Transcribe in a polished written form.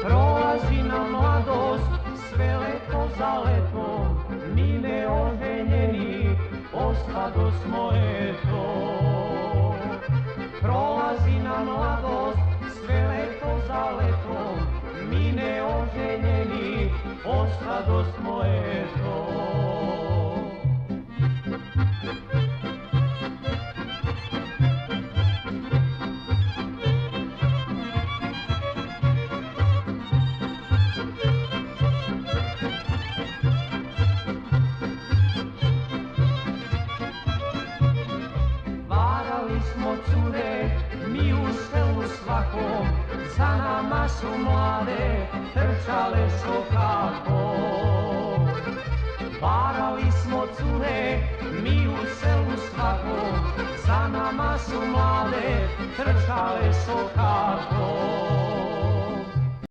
Prolazi nam mladost, sve leto za letom, mi neoženjeni ostadosmo eto. Prolazi nam mladost, sve leto za letom, mi neoženjeni ostadosmo eto. Cure, mi u selu svakom, za nama su mlade trčale sokako. Varali smo cure, mi u selu svakom, za nama su mlade trčale sokako.